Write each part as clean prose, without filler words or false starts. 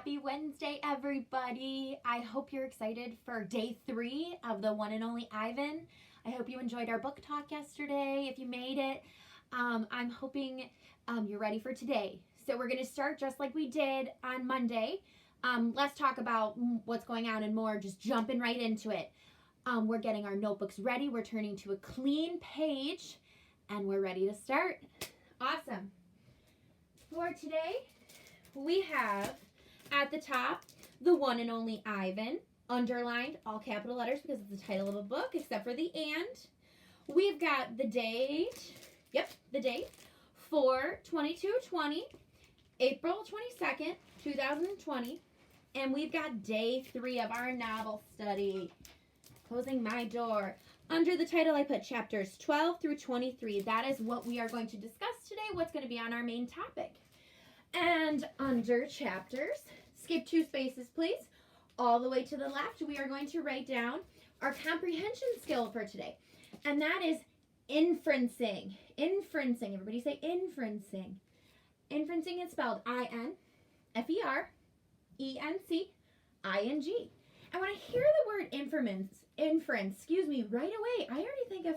Happy Wednesday, everybody. I hope you're excited for day 3 of the one and only Ivan. I hope you enjoyed our book talk yesterday. If you made it, I'm hoping you're ready for today. So we're going to start just like we did on Monday. Let's talk about what's going on and more, just jumping right into it. We're getting our notebooks ready. We're turning to a clean page, and we're ready to start. Awesome. For today, we have at the top the one and only Ivan, underlined, all capital letters because it's the title of a book, except for the and. We've got the date, the date, 4/22/20, April 22nd, 2020, and we've got day 3 of our novel study. Closing my door. Under the title, I put chapters 12 through 23. That is what we are going to discuss today, what's going to be on our main topic. And under chapters, skip 2 spaces, please. All the way to the left, we are going to write down our comprehension skill for today. And that is inferencing. Inferencing. Everybody say inferencing. Inferencing is spelled I-N-F-E-R-E-N-C-I-N-G. And when I hear the word inference, right away, I already think of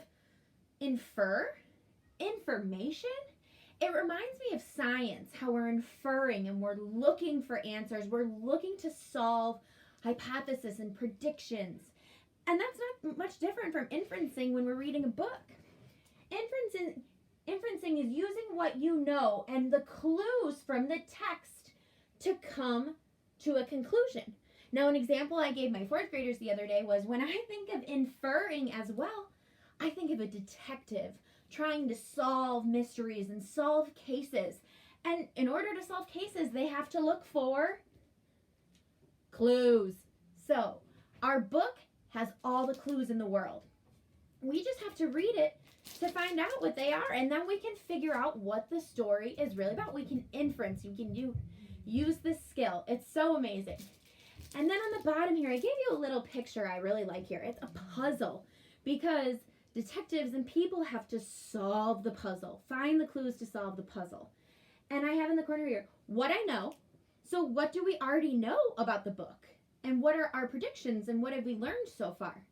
infer, information. It reminds me of science, how we're inferring and we're looking for answers. We're looking to solve hypotheses and predictions. And that's not much different from inferencing when we're reading a book. Inferencing is using what you know and the clues from the text to come to a conclusion. Now, an example I gave my 4th graders the other day was when I think of inferring as well, I think of a detective trying to solve mysteries and solve cases. And in order to solve cases, they have to look for clues. So, our book has all the clues in the world. We just have to read it to find out what they are, and then we can figure out what the story is really about. We can inference. You can use this skill. It's so amazing. And then on the bottom here, I gave you a little picture I really like here. It's a puzzle because detectives and people have to solve the puzzle, find the clues to solve the puzzle. And I have in the corner here, what I know. So what do we already know about the book? And what are our predictions and what have we learned so far?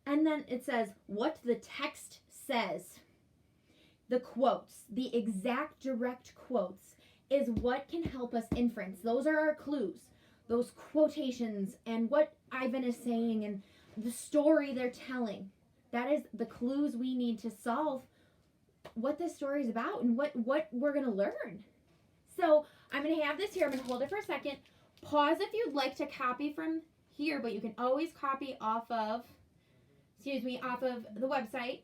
And then it says what the text says. The quotes, the exact direct quotes is what can help us inference. Those are our clues. Those quotations and what Ivan is saying and the story they're telling. That is the clues we need to solve what this story is about and what we're going to learn. So I'm going to have this here. I'm going to hold it for a second. Pause if you'd like to copy from here, but you can always copy off of the website.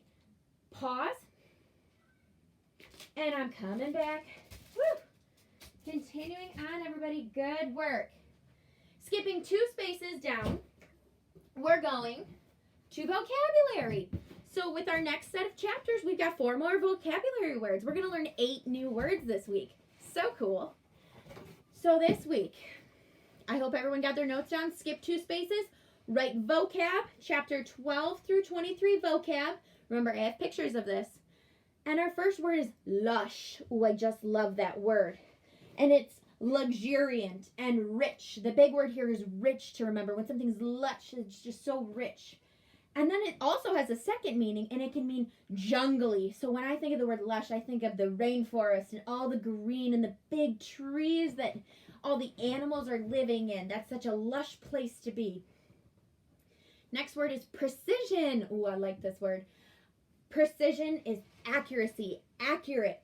Pause. And I'm coming back. Woo! Continuing on, everybody. Good work. Skipping 2 spaces down, we're going to vocabulary. So with our next set of chapters, we've got 4 more vocabulary words. We're going to learn 8 new words this week. So cool. So this week, I hope everyone got their notes down. Skip 2 spaces. Write vocab, chapter 12 through 23 vocab. Remember, I have pictures of this. And our first word is lush. Oh, I just love that word. And it's luxuriant and rich. The big word here is rich to remember. When something's lush, it's just so rich. And then it also has a second meaning, and it can mean jungly. So when I think of the word lush, I think of the rainforest and all the green and the big trees that all the animals are living in. That's such a lush place to be. Next word is precision. Oh, I like this word. Precision is accuracy, accurate,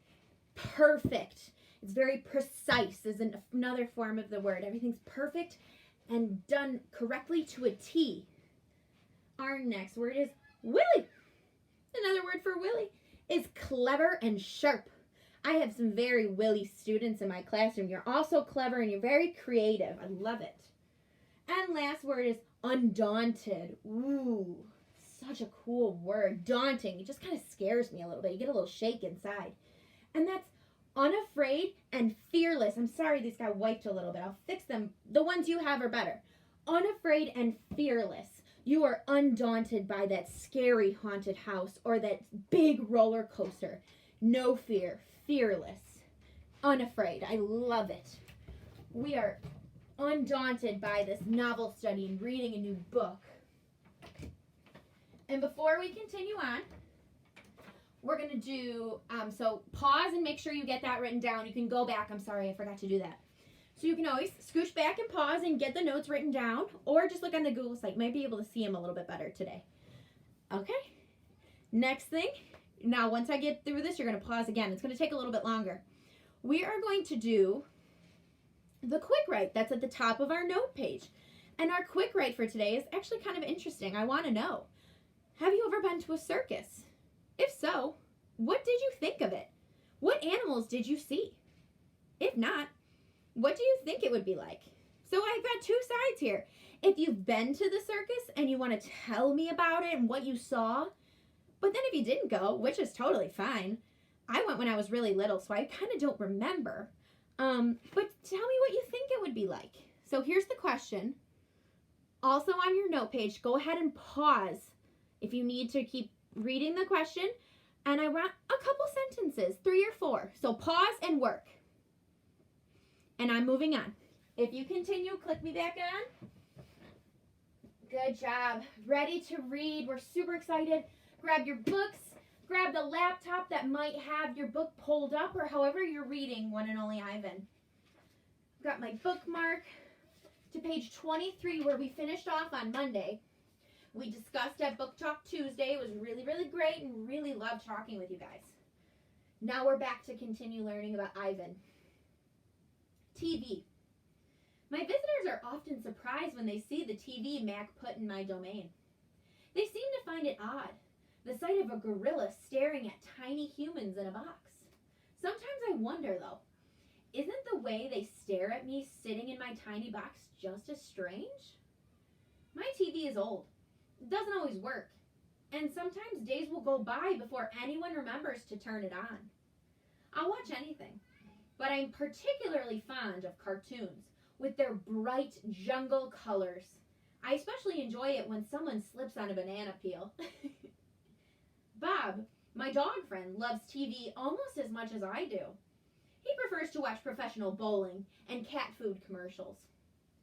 perfect. It's very precise is another form of the word. Everything's perfect and done correctly to a T. Our next word is willy. Another word for willy is clever and sharp. I have some very willy students in my classroom. You're also clever and you're very creative. I love it. And last word is undaunted. Ooh, such a cool word. Daunting. It just kind of scares me a little bit. You get a little shake inside. And that's unafraid and fearless. I'm sorry these got wiped a little bit. I'll fix them. The ones you have are better. Unafraid and fearless. You are undaunted by that scary haunted house or that big roller coaster. No fear. Fearless. Unafraid. I love it. We are undaunted by this novel study and reading a new book. And before we continue on, we're going to do, so pause and make sure you get that written down. You can go back. I'm sorry, I forgot to do that. So you can always scooch back and pause and get the notes written down, or just look on the Google site. You might be able to see them a little bit better today. Okay. Next thing, now once I get through this, you're going to pause again. It's going to take a little bit longer. We are going to do the quick write that's at the top of our note page. And our quick write for today is actually kind of interesting. I want to know, have you ever been to a circus? If so, what did you think of it? What animals did you see? If not, what do you think it would be like? So I've got two sides here. If you've been to the circus and you want to tell me about it and what you saw, but then if you didn't go, which is totally fine. I went when I was really little, so I kind of don't remember. But tell me what you think it would be like. So here's the question. Also on your note page, go ahead and pause if you need to keep reading the question. And I want a couple sentences, 3 or 4. So pause and work. And I'm moving on. If you continue, click me back on. Good job. Ready to read. We're super excited. Grab your books. Grab the laptop that might have your book pulled up, or however you're reading One and Only Ivan. Got my bookmark to page 23 where we finished off on Monday. We discussed at Book Talk Tuesday. It was really, really great and really loved talking with you guys. Now we're back to continue learning about Ivan. TV. My visitors are often surprised when they see the TV Mac put in my domain. They seem to find it odd, the sight of a gorilla staring at tiny humans in a box. Sometimes I wonder, though, isn't the way they stare at me sitting in my tiny box just as strange? My TV is old. It doesn't always work, and sometimes days will go by before anyone remembers to turn it on. I'll watch anything, but I'm particularly fond of cartoons with their bright jungle colors. I especially enjoy it when someone slips on a banana peel. Bob, my dog friend, loves TV almost as much as I do. He prefers to watch professional bowling and cat food commercials.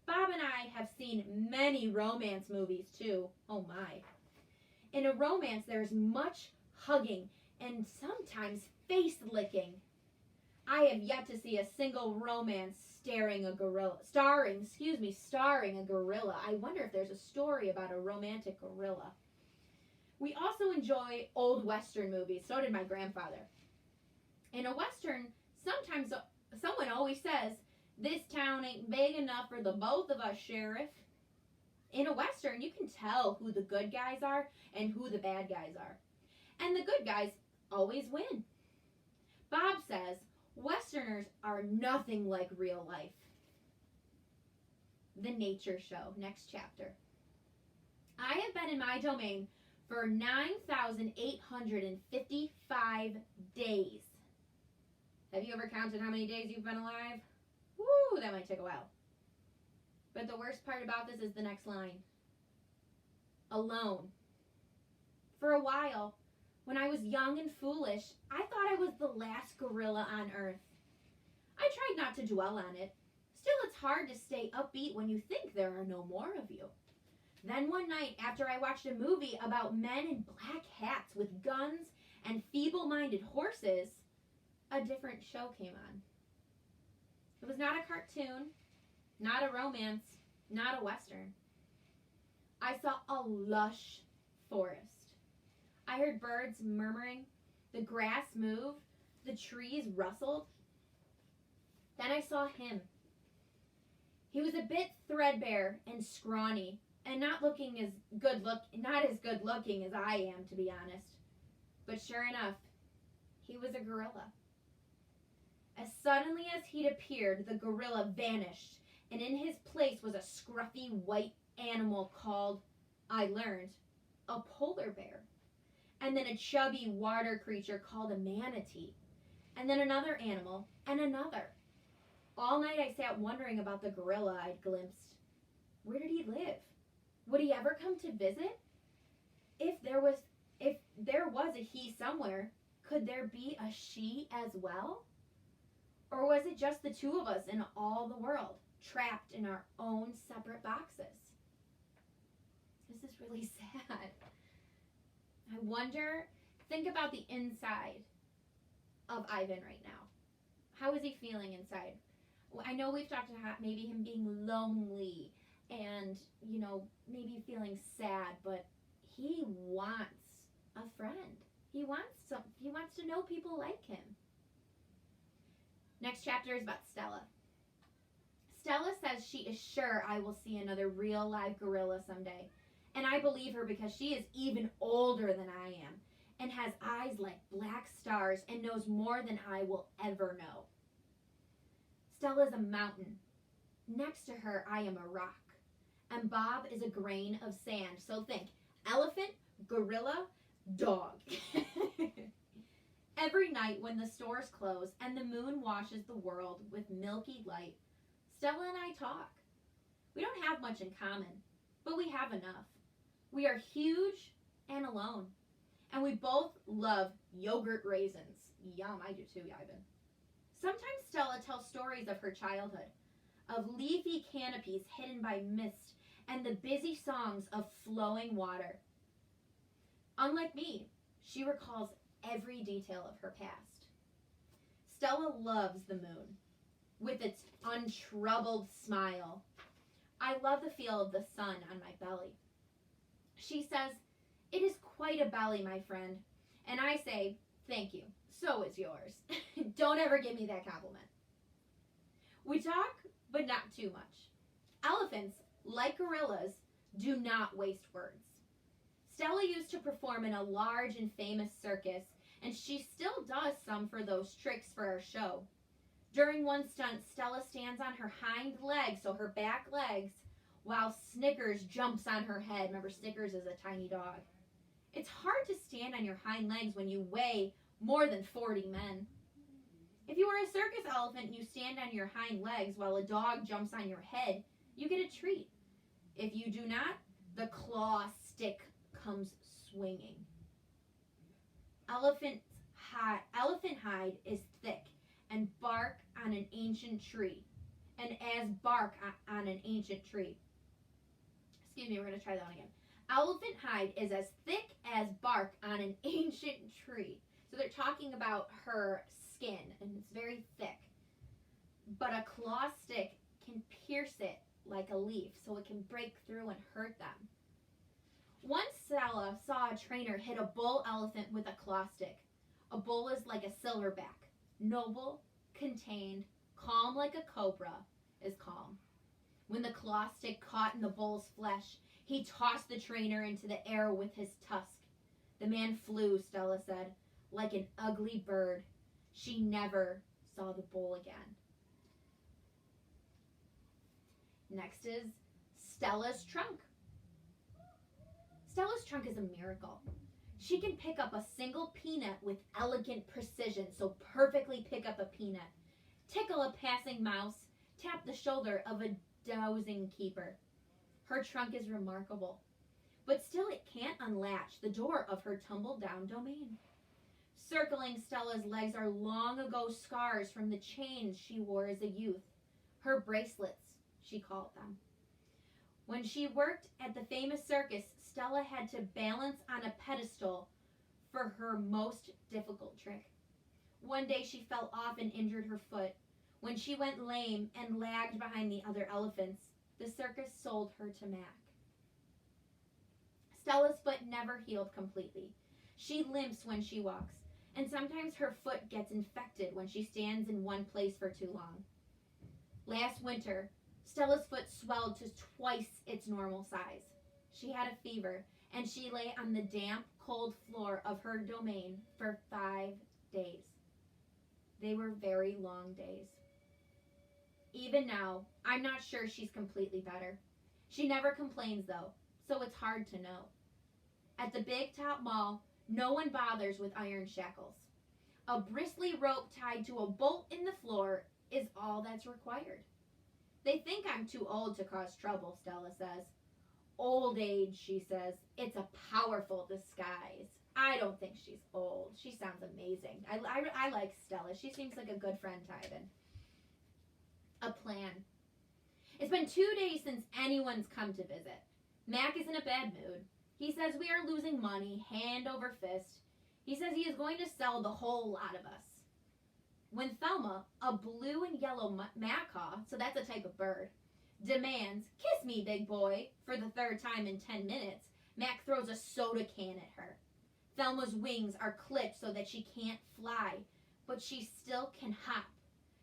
Bob and I have seen many romance movies too. Oh my. In a romance, there's much hugging and sometimes face licking. I have yet to see a single romance starring a gorilla. I wonder if there's a story about a romantic gorilla. We also enjoy old Western movies. So did my grandfather. In a Western, sometimes someone always says, "This town ain't big enough for the both of us, Sheriff." In a Western, you can tell who the good guys are and who the bad guys are. And the good guys always win. Bob says, Westerners are nothing like real life. The Nature Show, next chapter. I have been in my domain for 9,855 days. Have you ever counted how many days you've been alive? Woo, that might take a while. But the worst part about this is the next line. Alone. For a while, when I was young and foolish, I thought I was the last gorilla on Earth. I tried not to dwell on it. Still, it's hard to stay upbeat when you think there are no more of you. Then one night, after I watched a movie about men in black hats with guns and feeble-minded horses, a different show came on. It was not a cartoon, not a romance, not a Western. I saw a lush forest. I heard birds murmuring, the grass moved, the trees rustled. Then I saw him. He was a bit threadbare and scrawny, and not as good looking as I am, to be honest. But sure enough, he was a gorilla. As suddenly as he'd appeared, the gorilla vanished, and in his place was a scruffy white animal called, I learned, a polar bear. And then a chubby water creature called a manatee. And then another animal, and another. All night I sat wondering about the gorilla I'd glimpsed. Where did he live? Would he ever come to visit? If there was a he somewhere, could there be a she as well? Or was it just the two of us in all the world? trapped in our own separate boxes. This is really sad. I wonder, think about the inside of Ivan right now. How is he feeling inside? I know we've talked about maybe him being lonely and, maybe feeling sad, but he wants a friend. He wants to know people like him. Next chapter is about Stella. Stella says she is sure I will see another real live gorilla someday. And I believe her because she is even older than I am and has eyes like black stars and knows more than I will ever know. Stella is a mountain. Next to her, I am a rock. And Bob is a grain of sand. So think, elephant, gorilla, dog. Every night when the stores close and the moon washes the world with milky light, Stella and I talk. We don't have much in common, but we have enough. We are huge and alone. And we both love yogurt raisins. Yum, I do too, Ivan. Sometimes Stella tells stories of her childhood, of leafy canopies hidden by mist and the busy songs of flowing water. Unlike me, she recalls every detail of her past. Stella loves the moon with its untroubled smile. I love the feel of the sun on my belly. She says, "It is quite a belly, my friend." And I say, "Thank you. So is yours." Don't ever give me that compliment. We talk, but not too much. Elephants, like gorillas, do not waste words. Stella used to perform in a large and famous circus, and she still does some for those tricks for our show. During one stunt, Stella stands on her hind legs, so her back legs, while Snickers jumps on her head. Remember, Snickers is a tiny dog. It's hard to stand on your hind legs when you weigh more than 40 men. If you were a circus elephant and you stand on your hind legs while a dog jumps on your head, you get a treat. If you do not, the claw stick comes swinging. Elephant hide is thick and bark on an ancient tree. And as bark on an ancient tree. Excuse me, we're going to try that one again. Elephant hide is as thick as bark on an ancient tree. So they're talking about her skin, and it's very thick. But a claw stick can pierce it like a leaf, so it can break through and hurt them. Once Stella saw a trainer hit a bull elephant with a claw stick. A bull is like a silverback, noble, contained, calm like a cobra is calm. When the claw stick caught in the bull's flesh, he tossed the trainer into the air with his tusk. The man flew, Stella said, like an ugly bird. She never saw the bull again. Next is Stella's trunk. Stella's trunk is a miracle. She can pick up a single peanut with elegant precision, so perfectly pick up a peanut, tickle a passing mouse, tap the shoulder of a dozing keeper. Her trunk is remarkable, but still it can't unlatch the door of her tumble-down domain. Circling Stella's legs are long ago scars from the chains she wore as a youth. Her bracelets, she called them. When she worked at the famous circus, Stella had to balance on a pedestal for her most difficult trick. One day she fell off and injured her foot. When she went lame and lagged behind the other elephants, the circus sold her to Mac. Stella's foot never healed completely. She limps when she walks, and sometimes her foot gets infected when she stands in one place for too long. Last winter, Stella's foot swelled to twice its normal size. She had a fever, and she lay on the damp, cold floor of her domain for 5 days. They were very long days. Even now, I'm not sure she's completely better. She never complains, though, so it's hard to know. At the Big Top Mall, no one bothers with iron shackles. A bristly rope tied to a bolt in the floor is all that's required. They think I'm too old to cause trouble, Stella says. Old age, she says, it's a powerful disguise. I don't think she's old. She sounds amazing. I like Stella. She seems like a good friend to Ivan. A plan. It's been 2 days since anyone's come to visit. Mac is in a bad mood. He says we are losing money hand over fist. He says he is going to sell the whole lot of us. When Thelma, a blue and yellow macaw, so that's a type of bird, demands, "Kiss me, big boy," for the 3rd time in 10 minutes, Mac throws a soda can at her. Thelma's wings are clipped so that she can't fly, but she still can hop.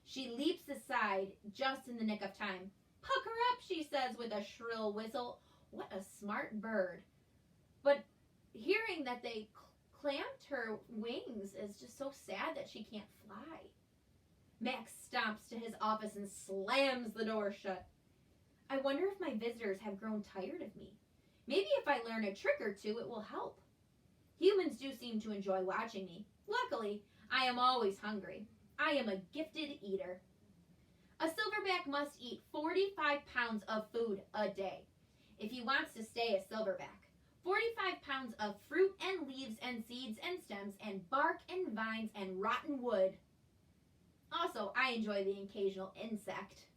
She leaps aside just in the nick of time. "Pucker up," she says with a shrill whistle. What a smart bird. But hearing that they clamped her wings is just so sad that she can't fly. Max stomps to his office and slams the door shut. I wonder if my visitors have grown tired of me. Maybe if I learn a trick or two, it will help. Humans do seem to enjoy watching me. Luckily, I am always hungry. I am a gifted eater. A silverback must eat 45 pounds of food a day if he wants to stay a silverback. 45 pounds of fruit and leaves and seeds and stems and bark and vines and rotten wood. Also, I enjoy the occasional insect.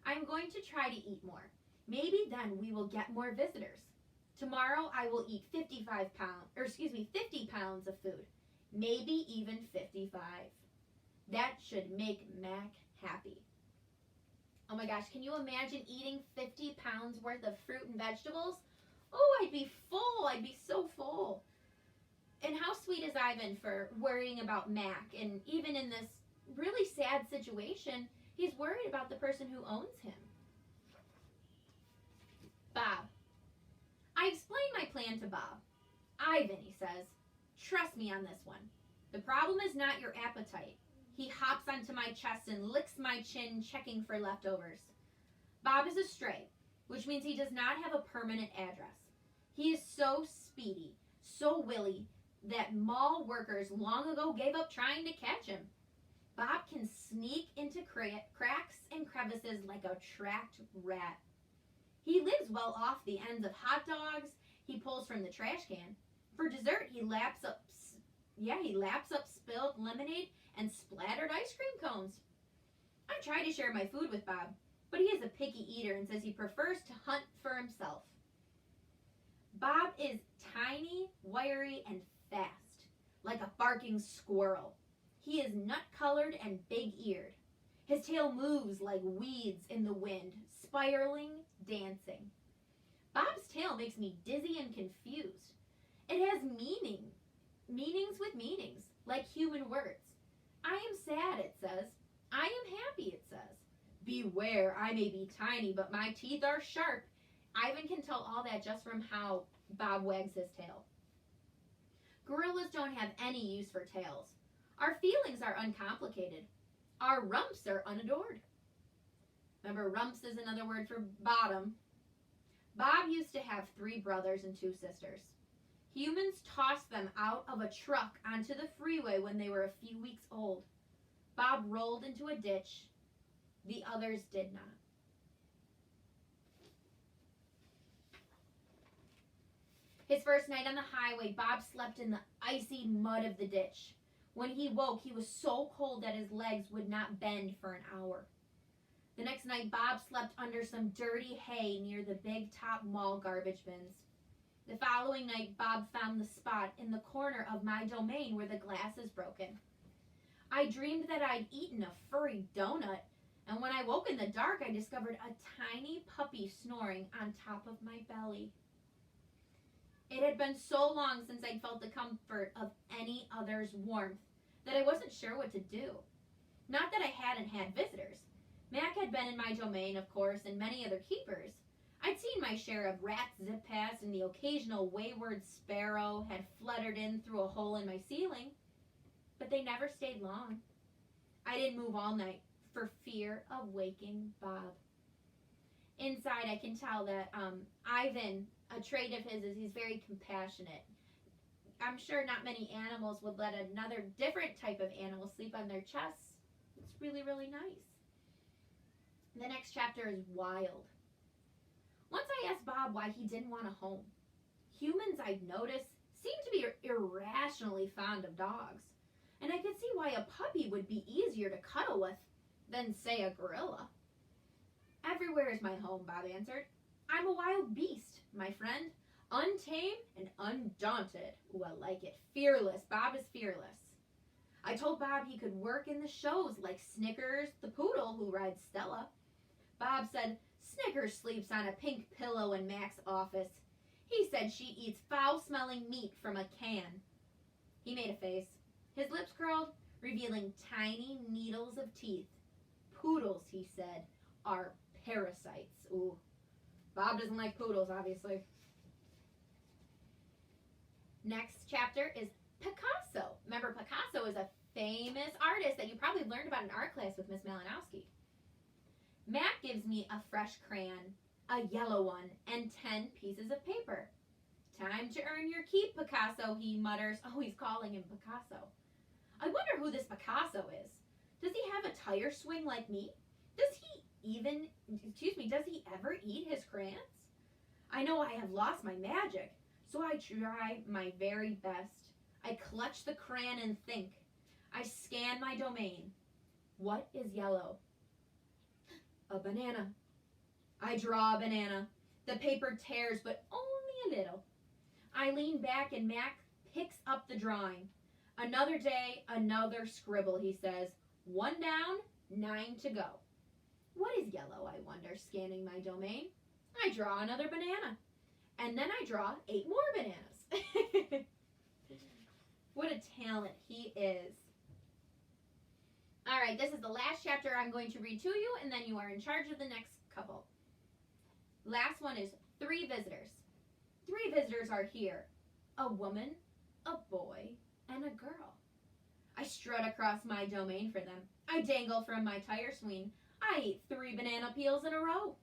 I'm going to try to eat more. Maybe then we will get more visitors. Tomorrow I will eat 50 pounds of food. Maybe even 55. That should make Mac happy. Oh my gosh, can you imagine eating 50 pounds worth of fruit and vegetables? Oh, I'd be full. I'd be so full. And how sweet is Ivan for worrying about Mac? And even in this really sad situation, he's worried about the person who owns him. Bob. I explained my plan to Bob. Ivan, he says, trust me on this one. The problem is not your appetite. He hops onto my chest and licks my chin, checking for leftovers. Bob is a stray, which means he does not have a permanent address. He is so speedy, so willy, that mall workers long ago gave up trying to catch him. Bob can sneak into cracks and crevices like a tracked rat. He lives well off the ends of hot dogs he pulls from the trash can. For dessert, he laps up spilled lemonade and splattered ice cream cones. I try to share my food with Bob, but he is a picky eater and says he prefers to hunt for himself. Bob is tiny, wiry, and fast, like a barking squirrel. He is nut-colored and big-eared. His tail moves like weeds in the wind, spiraling, dancing. Bob's tail makes me dizzy and confused. It has meanings with meanings, like human words. I am sad, it says. I am happy, it says. Beware, I may be tiny, but my teeth are sharp. Ivan can tell all that just from how Bob wags his tail. Gorillas don't have any use for tails. Our feelings are uncomplicated. Our rumps are unadored. Remember, rumps is another word for bottom. Bob used to have 3 brothers and 2 sisters. Humans tossed them out of a truck onto the freeway when they were a few weeks old. Bob rolled into a ditch. The others did not. His first night on the highway, Bob slept in the icy mud of the ditch. When he woke, he was so cold that his legs would not bend for an hour. The next night, Bob slept under some dirty hay near the big top mall garbage bins. The following night, Bob found the spot in the corner of my domain where the glass is broken. I dreamed that I'd eaten a furry donut, and when I woke in the dark, I discovered a tiny puppy snoring on top of my belly. It had been so long since I'd felt the comfort of any other's warmth that I wasn't sure what to do. Not that I hadn't had visitors. Mac had been in my domain, of course, and many other keepers. I'd seen my share of rats zip past, and the occasional wayward sparrow had fluttered in through a hole in my ceiling. But they never stayed long. I didn't move all night for fear of waking Bob. Inside, I can tell that Ivan, a trait of his is he's very compassionate. I'm sure not many animals would let another different type of animal sleep on their chests. It's really, really nice. The next chapter is wild. Once I asked Bob why he didn't want a home. Humans, I'd noticed, seem to be irrationally fond of dogs. And I could see why a puppy would be easier to cuddle with than, say, a gorilla. Everywhere is my home, Bob answered. I'm a wild beast, my friend. Untamed and undaunted. Ooh, I like it. Fearless. Bob is fearless. I told Bob he could work in the shows like Snickers, the poodle who rides Stella. Bob said, Snickers sleeps on a pink pillow in Mac's office. He said she eats foul-smelling meat from a can. He made a face. His lips curled, revealing tiny needles of teeth. Poodles, he said, are parasites. Ooh. Bob doesn't like poodles, obviously. Next chapter is Picasso. Remember, Picasso is a famous artist that you probably learned about in art class with Miss Malinowski. Mac gives me a fresh crayon, a yellow one, and 10 pieces of paper. Time to earn your keep, Picasso, he mutters. Oh, he's calling him Picasso. I wonder who this Picasso is. Does he have a tire swing like me? Does he ever eat his crayons? I know I have lost my magic, so I try my very best. I clutch the crayon and think. I scan my domain. What is yellow? A banana. I draw a banana. The paper tears, but only a little. I lean back and Mac picks up the drawing. Another day, another scribble, he says. 1 down, 9 to go. What is yellow, I wonder, scanning my domain? I draw another banana. And then I draw 8 more bananas. What a talent he is. All right, this is the last chapter I'm going to read to you, and then you are in charge of the next couple. Last one is 3 visitors. 3 visitors are here. A woman, a boy, and a girl. I strut across my domain for them. I dangle from my tire swing. I eat 3 banana peels in a row.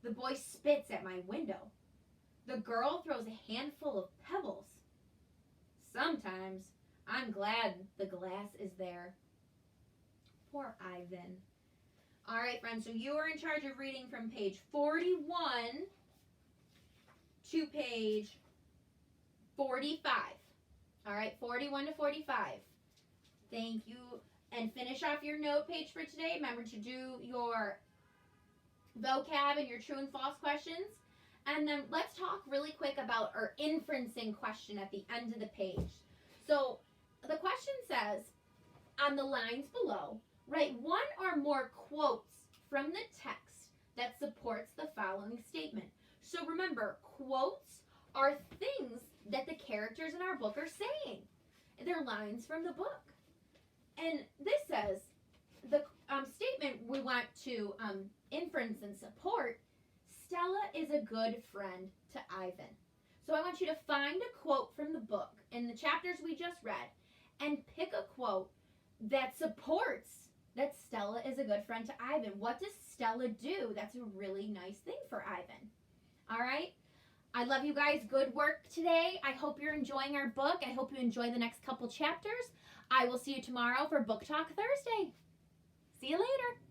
The boy spits at my window. The girl throws a handful of pebbles. Sometimes I'm glad the glass is there. Poor Ivan. All right, friends, so you are in charge of reading from page 41 to page 45. All right, 41 to 45. Thank you. And finish off your note page for today. Remember to do your vocab and your true and false questions. And then let's talk really quick about our inferencing question at the end of the page. So the question says, on the lines below, write 1 or more quotes from the text that supports the following statement. So remember, quotes are things that the characters in our book are saying. They're lines from the book. And this says, the statement we want to inference and support, Stella is a good friend to Ivan. So I want you to find a quote from the book in the chapters we just read and pick a quote that supports that Stella is a good friend to Ivan. What does Stella do that's a really nice thing for Ivan? All right? I love you guys. Good work today. I hope you're enjoying our book. I hope you enjoy the next couple chapters. I will see you tomorrow for Book Talk Thursday. See you later.